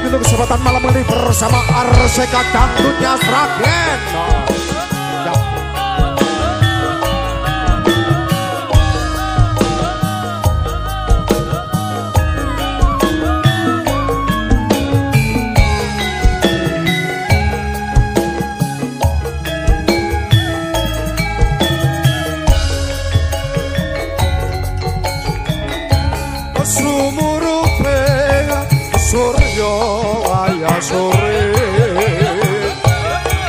begitu kesempatan malam ini bersama Arseka Dangdutnya Sragen. Sore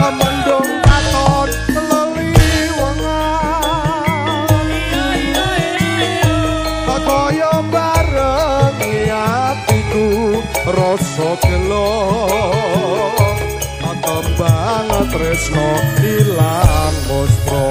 mendung katon leliwangan kaya bareng atiku rasa gelo kembang tresno ilang mostra.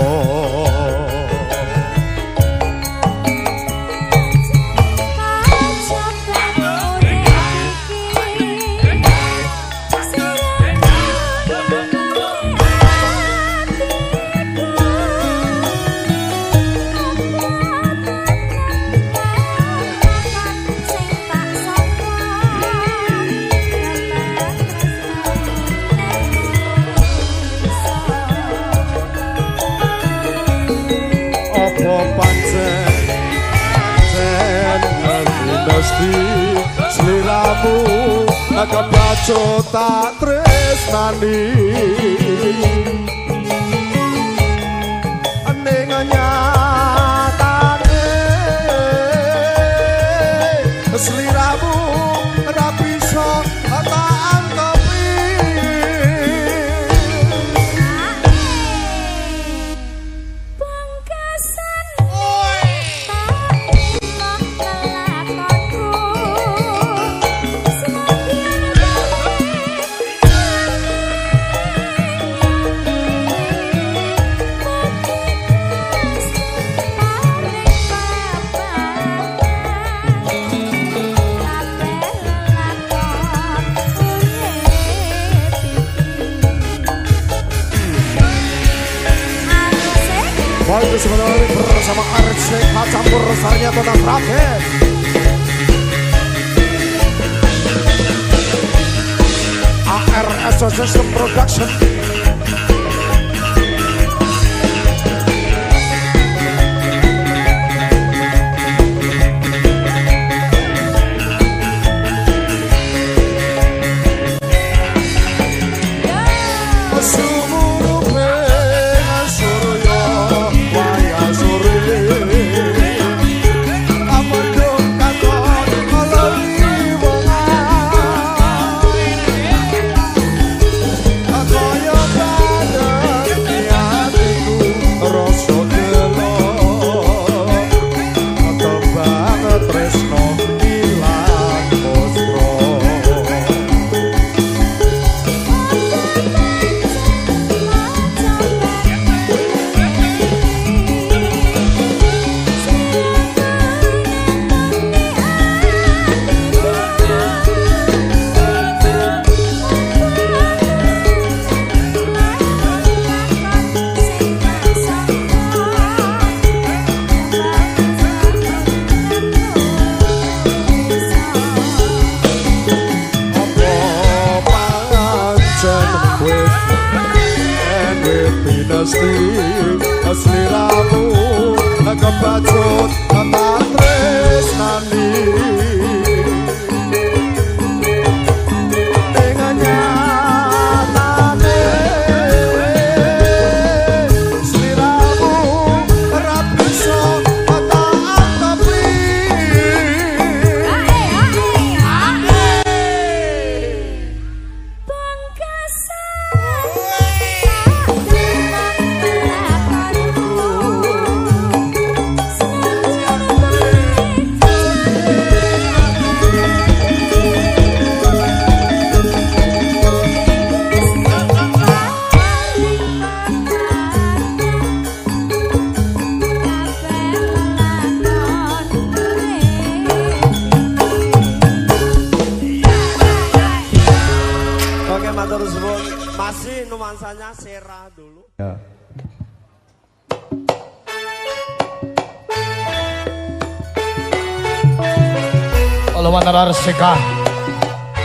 Sliramu kebaco tak tresnani ning nyatane sliramu ora bisa tak anggepi bangkasan Baik sebenarnya bersama Arseka campur sarnya tentang Sragen. ARS System Production. Sliramu kebacut tak tresnani dengan nyatane sliramu ora bisa tak anggepi Masih nuansanya serah dulu. Ya. Kalau Arseka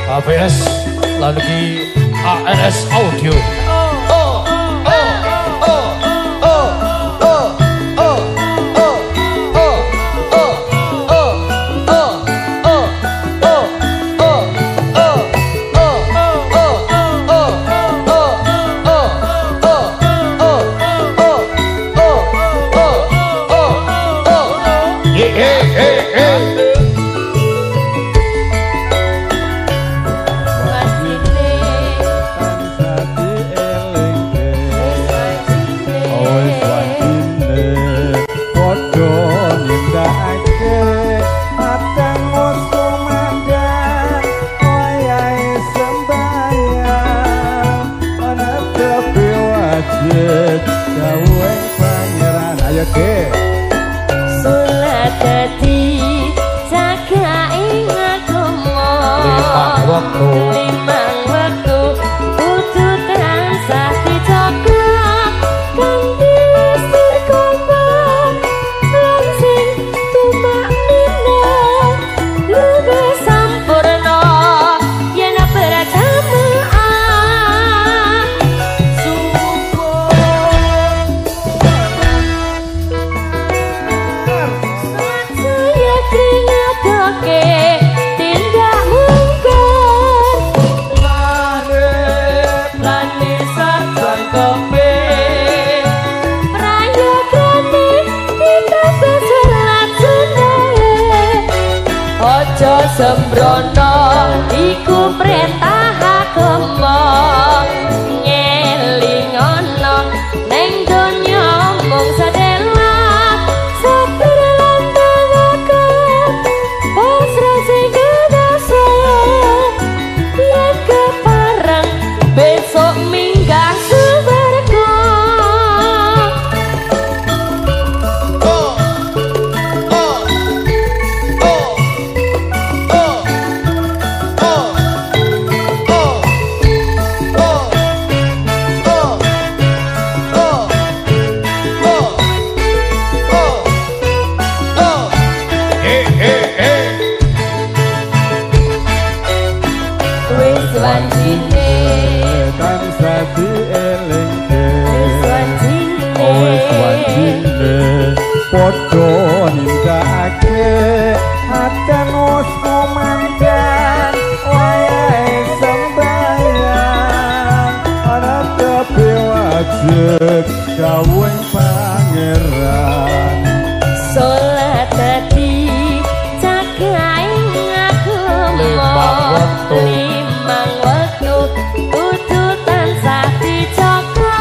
ABS lan iki ANS Audio. Sembrono iku perintah agama ngelingono neng donya mung sadela saperan tawaka pasra sing kedasa yen kepareng besok minggah suwarga. Podo nindakake aten wis komandan wayahe sembahyang ana tepi wajib gawe pangeran salat dadi cagaing agama limang wektu kudu tansah dijaga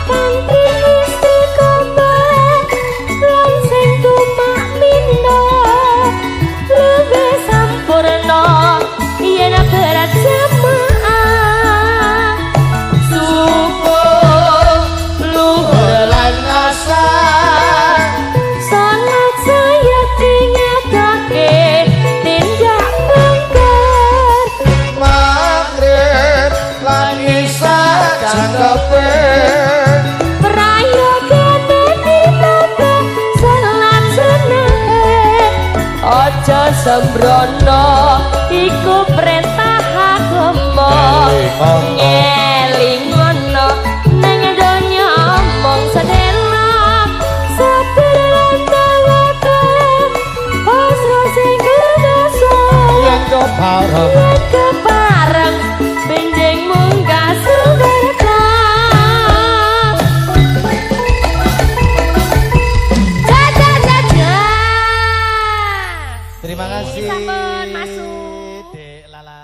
kanthi istiqomah lan sing tumaknina luwih sampurna yen berjamaah subuh luhur lan asar salat saya dingetake tindak mungkar maghrib lan isya jangkepe prayogane ditata salat sunah aja sembrono iku perintah agama ngelingono neng donya mung sedela saperan tawaka pasra sing kedasa Yen kepareng benjing munggah suwarga. Terima kasih. Sampun masuk. Dek Lala.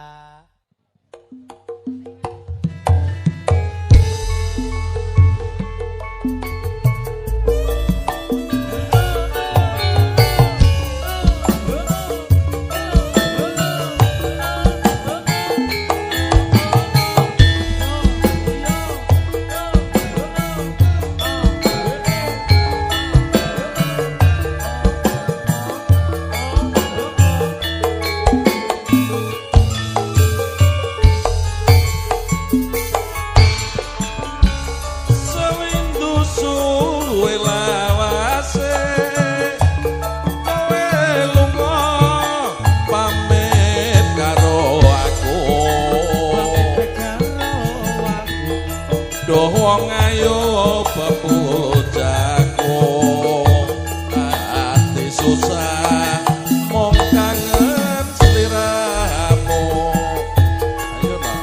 wong ayu bepujaku ati susah mong kangen sliramu ayo nak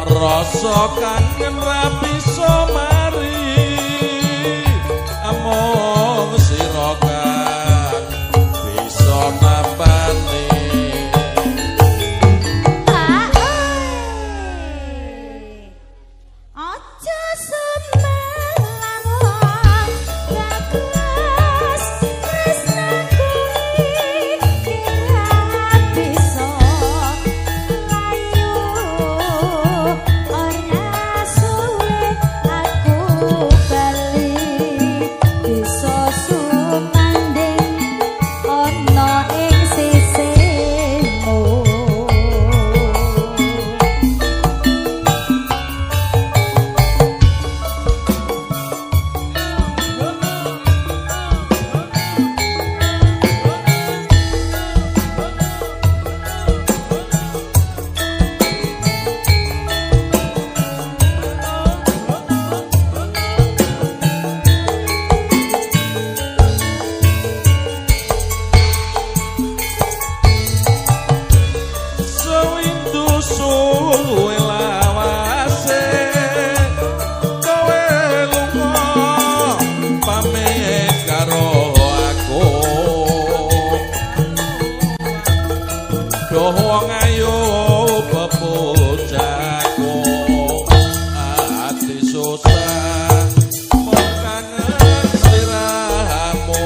rasa kangen ra bisa mari among sira kang bisa nambani aja semelang bagus tresnaku kira bisa layu ora suwe aku bali bisa sumanding ana ing sisihmu. sewindu suwe lawase kowe lunga pamit karo aku doh wong ayu bepujaku ati susah mong kangen sliramu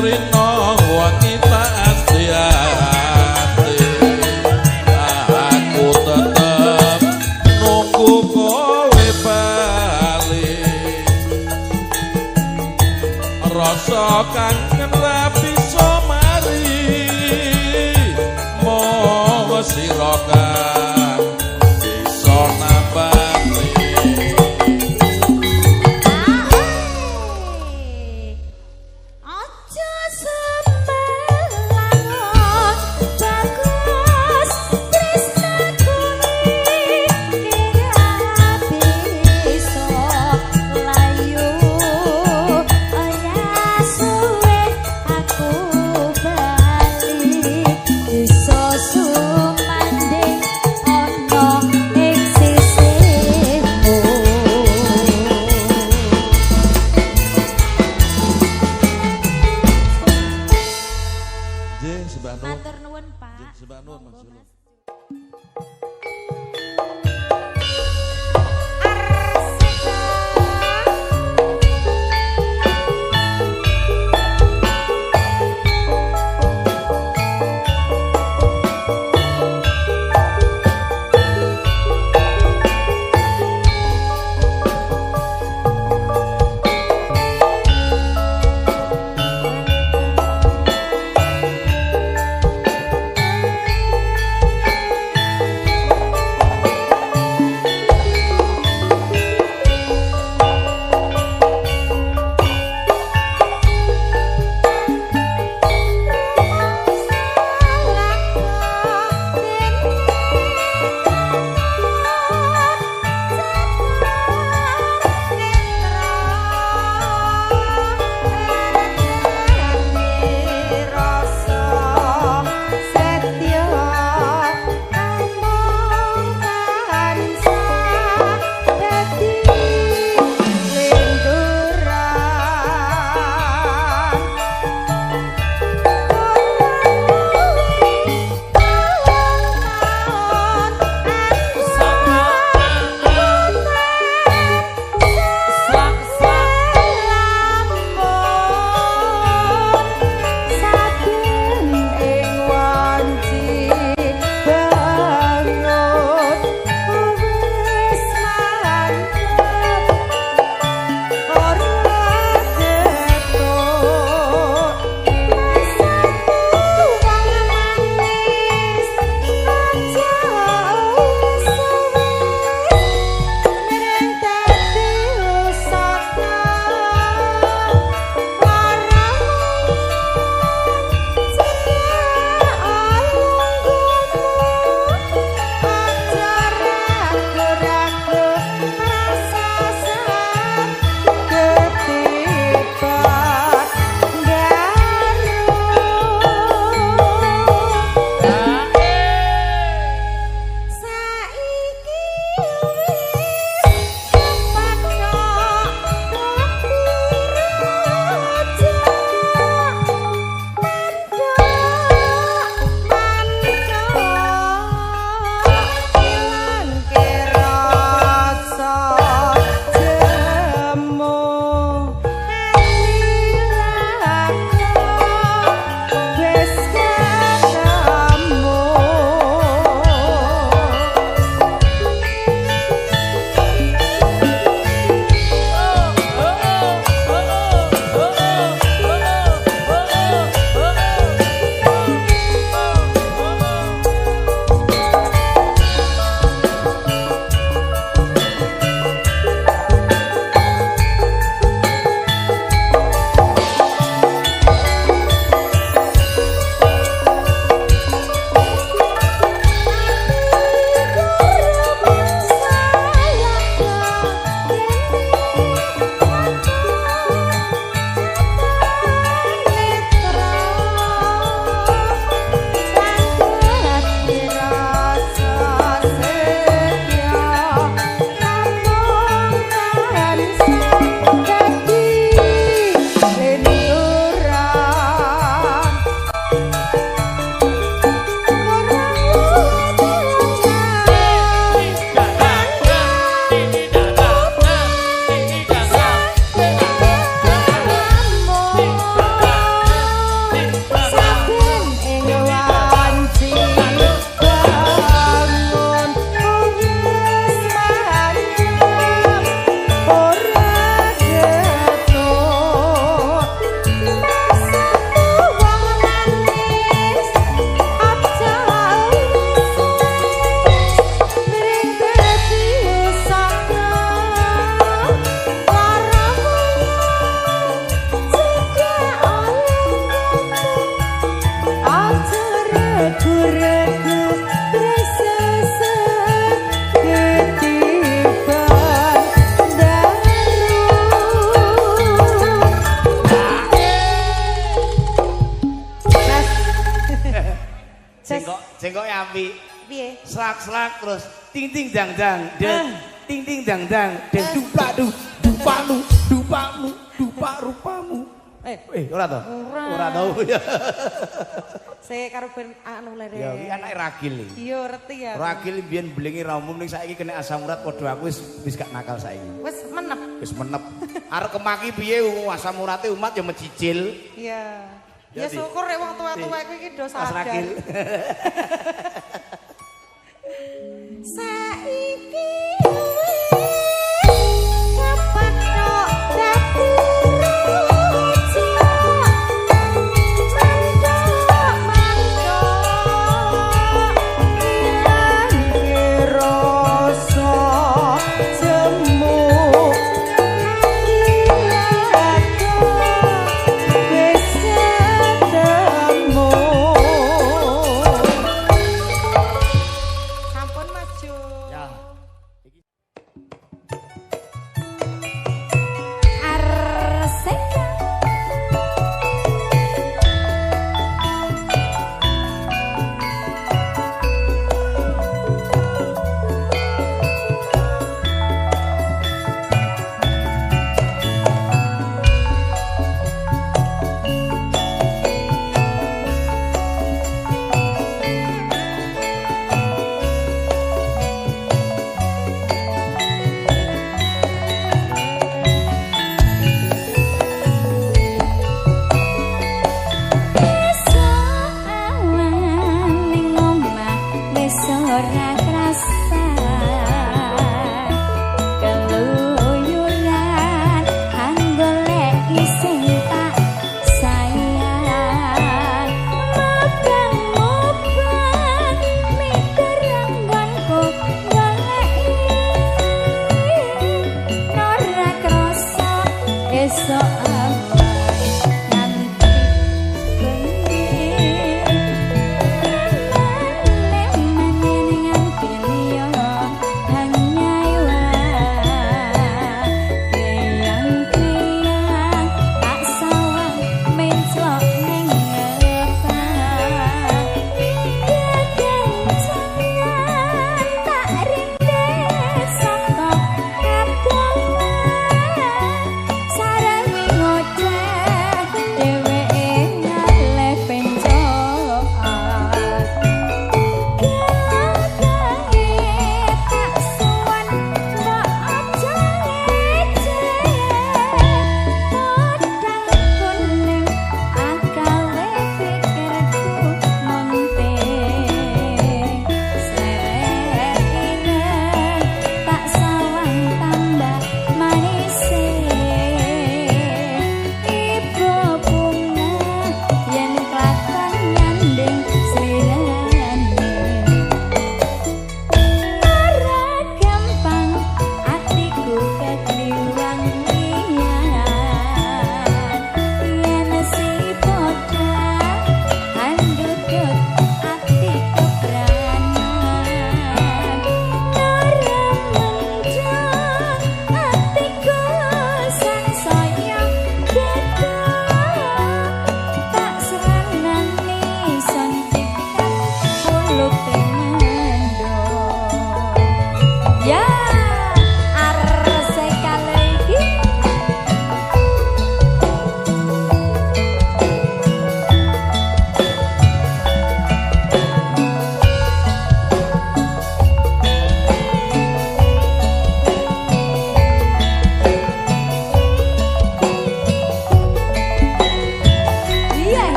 Rino wanita hati-hati aku tetep nunggu kowe bali rasa kangen ra bisa mari mong sira kang bisa nambani aja semelang bagus tresnaku kira bisa layu ora suwe aku bali bisa sumanding ana ing sisihmu. Jeng sebah nuwun Matur nuwun, Pak. sebah nuwun Mas Julu. Jengkok api. Piye? Slak-slak terus ting ting dang dang. Ting ting dang dang. Dan dupa du dupamu dupamu dupa rupamu. Ora to? Ora tau ya. Saya karo ben anu lere. Ya iki anake Ragil iki. Iya ngerti ya. Ragil biyen blengi ra umum ning saiki kena asam urat padha aku wis gak nakal saiki. Wis menep. Wis menep. Arek kemaki piye asam urate umat ya mecicil. Iya. Ya Jadi. syukur rek wong tuwa-tuwa kuwi iki do Mas sadar. Ragil. Saiki kapan tok dadi ruci mantok rasa jemu wis ketemu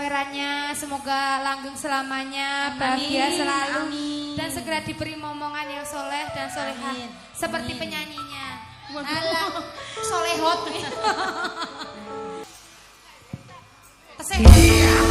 pangerannya semoga langgeng selamanya, bahagia selalu, dan segera diberi momongan yang soleh dan solehah seperti penyanyinya. Alah, solehot nih. Teseh.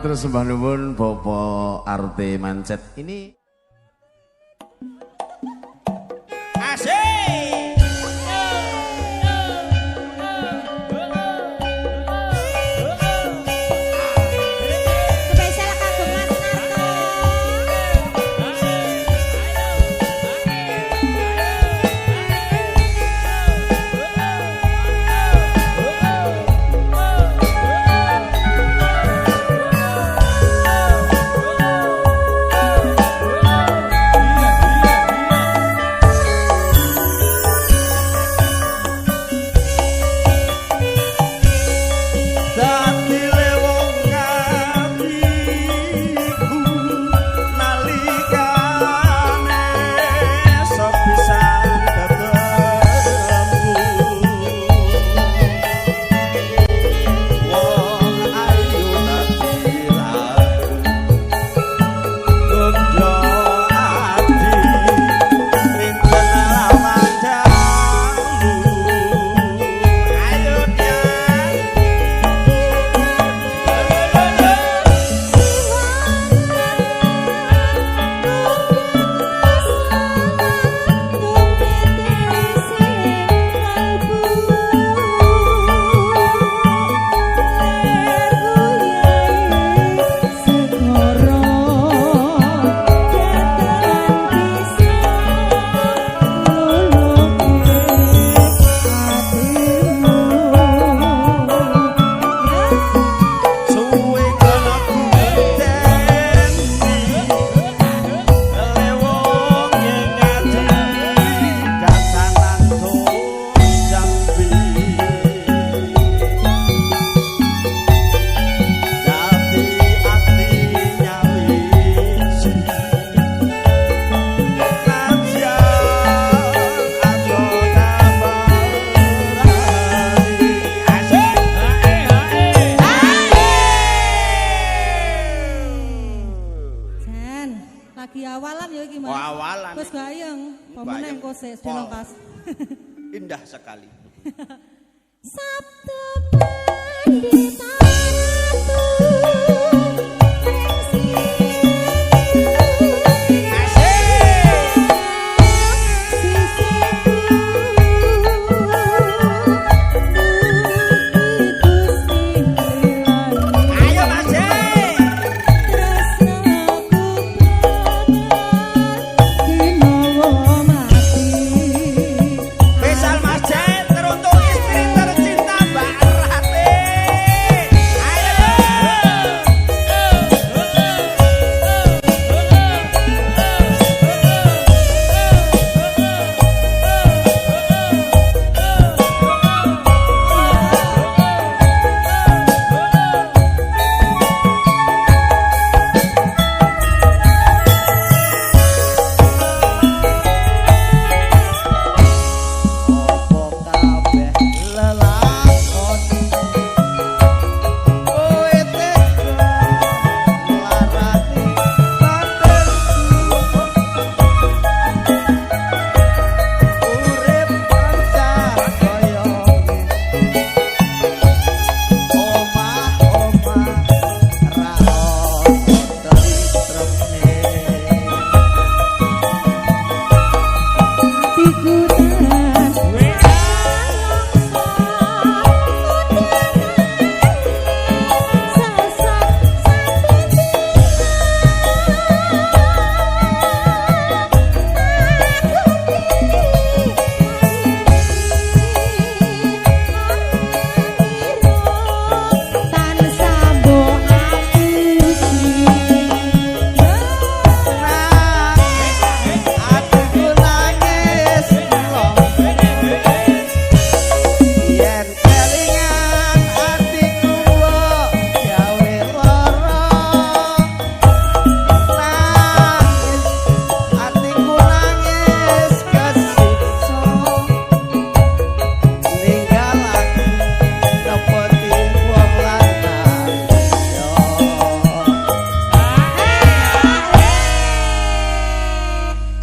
matur sembah nuwun Bapak Arte Mancet. Ini Asik. Spesial kagum Mas Narto. Dadi lewong atiku nalikane sepisan ketemu wong ayu dadi laku gondo ati rinten lawan dalu ayo nyang suwe kena kudeni lewong ngingati dasanan jambi dadi ati nyawisi aja aja tabarani asik Jan, lagi awalan ya iki, Mas. Oh, awalan. Wis gayeng, pemene engko sik sedino pas. indah sekali. Sabtu pandita Ayo Mas Jek. Besal Mas Jek teruntuk istri tercinta Mbak Rati. Ayo. Opo kabeh lelakon kowe tega nglarani badanku urip pancah kaya omah-omah ra ono tentreme Atiku nangis yen kelingan atiku gawe lara nangis atiku nangis kesiksa ninggal aku nepeti wong lanang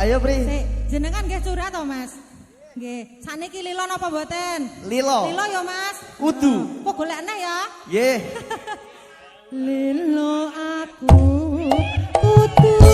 ayo Pri Sik, jenengan nggih curhat to, Mas? Nggih. Saniki lilo napa mboten? Lilo Lilo ya, Mas. Udu Kok golekne ya? Nggih lilo aku kudu